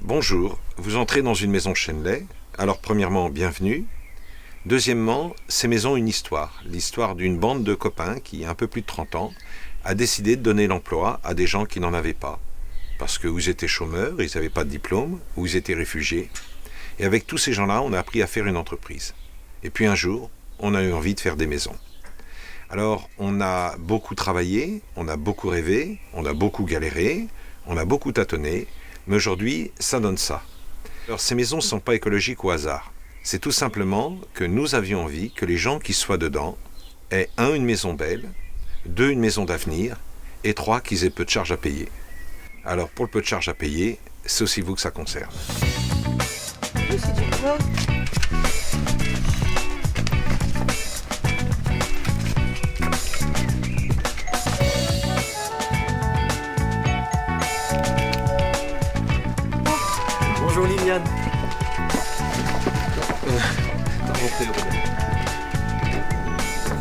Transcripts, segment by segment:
Bonjour, vous entrez dans une maison Chenley. Alors premièrement, bienvenue. Deuxièmement, ces maisons ont une histoire. L'histoire d'une bande de copains qui, il y a un peu plus de 30 ans, a décidé de donner l'emploi à des gens qui n'en avaient pas. Parce que vous étiez chômeurs, ils n'avaient pas de diplôme, ou vous étiez réfugiés. Et avec tous ces gens-là, on a appris à faire une entreprise. Et puis un jour, on a eu envie de faire des maisons. Alors, on a beaucoup travaillé, on a beaucoup rêvé, on a beaucoup galéré, on a beaucoup tâtonné, mais aujourd'hui, ça donne ça. Alors, ces maisons ne sont pas écologiques au hasard. C'est tout simplement que nous avions envie que les gens qui soient dedans aient une maison belle, une maison d'avenir, et qu'ils aient peu de charges à payer. Alors, pour le peu de charges à payer, c'est aussi vous que ça concerne. Bonjour Liliane. Rentrez,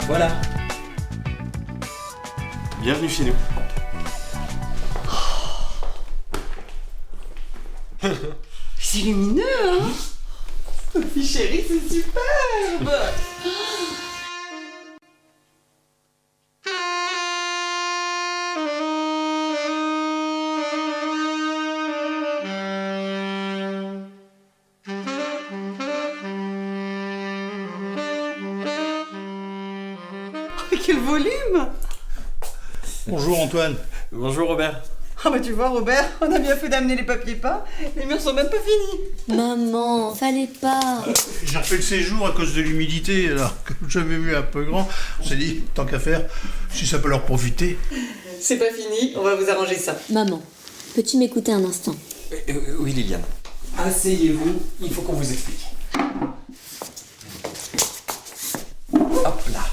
voilà. Bienvenue chez nous. C'est lumineux, hein? Sophie chérie, c'est superbe! Oh, quel volume! Bonjour Antoine. Bonjour Robert. Ah bah tu vois Robert, on a bien fait d'amener les papiers peints, les murs sont même pas finis. Maman, fallait pas. J'ai refait le séjour à cause de l'humidité, alors que j'avais vu un peu grand, on s'est dit, tant qu'à faire, si ça peut leur profiter. C'est pas fini, on va vous arranger ça. Maman, peux-tu m'écouter un instant? Oui Liliane. Asseyez-vous, il faut qu'on vous explique. Hop là.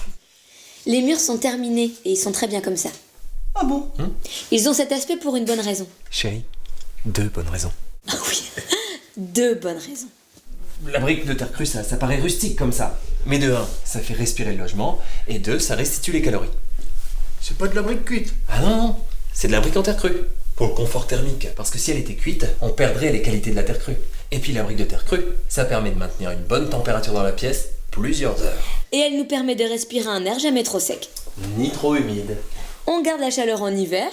Les murs sont terminés et ils sont très bien comme ça. Ah bon? Ils ont cet aspect pour une bonne raison. Chérie, 2 bonnes raisons. Ah oui, 2 bonnes raisons. La brique de terre crue, ça paraît rustique comme ça. Mais de 1, ça fait respirer le logement. Et 2, ça restitue les calories. C'est pas de la brique cuite. Ah non, c'est de la brique en terre crue. Pour le confort thermique. Parce que si elle était cuite, on perdrait les qualités de la terre crue. Et puis la brique de terre crue, ça permet de maintenir une bonne température dans la pièce plusieurs heures. Et elle nous permet de respirer un air jamais trop sec. Ni trop humide. On garde la chaleur en hiver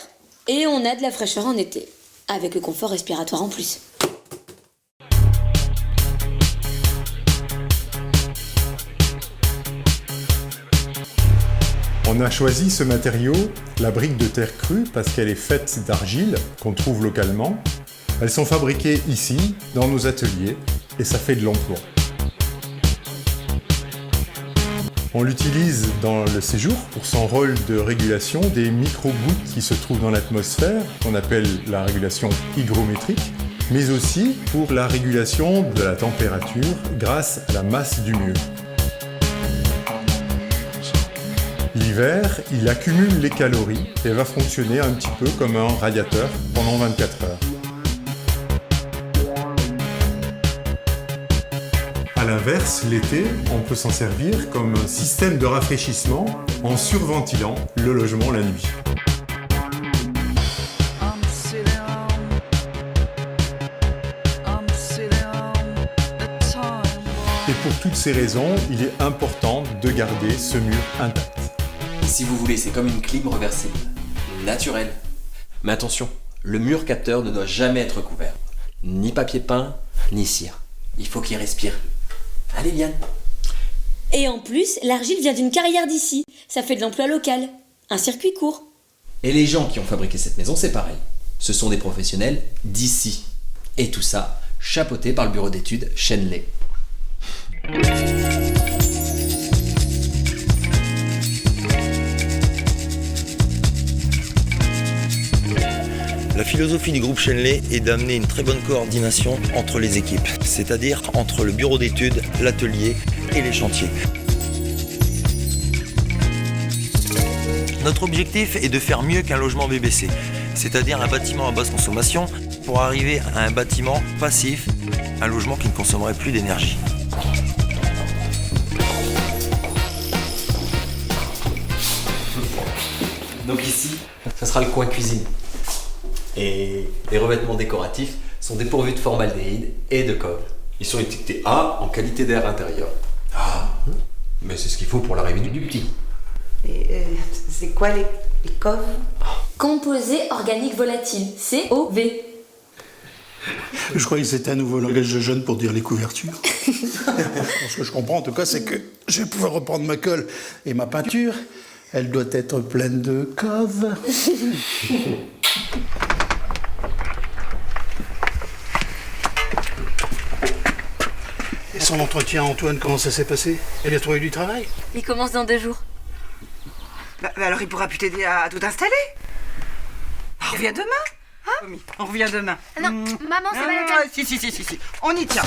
et on a de la fraîcheur en été. Avec le confort respiratoire en plus. On a choisi ce matériau, la brique de terre crue, parce qu'elle est faite d'argile qu'on trouve localement. Elles sont fabriquées ici, dans nos ateliers, et ça fait de l'emploi. On l'utilise dans le séjour pour son rôle de régulation des micro-gouttes qui se trouvent dans l'atmosphère, qu'on appelle la régulation hygrométrique, mais aussi pour la régulation de la température grâce à la masse du mur. L'hiver, il accumule les calories et va fonctionner un petit peu comme un radiateur pendant 24 heures. A l'inverse, l'été, on peut s'en servir comme un système de rafraîchissement en surventilant le logement la nuit. Et pour toutes ces raisons, il est important de garder ce mur intact. Si vous voulez, c'est comme une clim reversible. Naturelle. Mais attention, le mur capteur ne doit jamais être couvert. Ni papier peint, ni cire. Il faut qu'il respire. Allez, Liane. Et en plus, l'argile vient d'une carrière d'ici. Ça fait de l'emploi local. Un circuit court. Et les gens qui ont fabriqué cette maison, c'est pareil. Ce sont des professionnels d'ici. Et tout ça, chapeauté par le bureau d'études Chenley. La philosophie du groupe Chenley est d'amener une très bonne coordination entre les équipes, c'est-à-dire entre le bureau d'études, l'atelier et les chantiers. Notre objectif est de faire mieux qu'un logement BBC, c'est-à-dire un bâtiment à basse consommation pour arriver à un bâtiment passif, un logement qui ne consommerait plus d'énergie. Donc ici, ça sera le coin cuisine. Et les revêtements décoratifs sont dépourvus de formaldéhyde et de cove. Ils sont étiquetés A en qualité d'air intérieur. Ah, mais c'est ce qu'il faut pour l'arrivée du petit. Et c'est quoi les coves? Composés organiques volatiles, COV. Je croyais que c'était un nouveau langage de jeunes pour dire les couvertures. Ce que je comprends en tout cas, c'est que je vais pouvoir reprendre ma colle et ma peinture. Elle doit être pleine de coves. Et son entretien, Antoine, comment ça s'est passé? Elle a trouvé du travail? Il commence dans 2 jours. Bah alors il pourra plus t'aider à tout installer. On revient demain. Hein? On revient demain. Ah non, maman, c'est pas la Si, on y tient.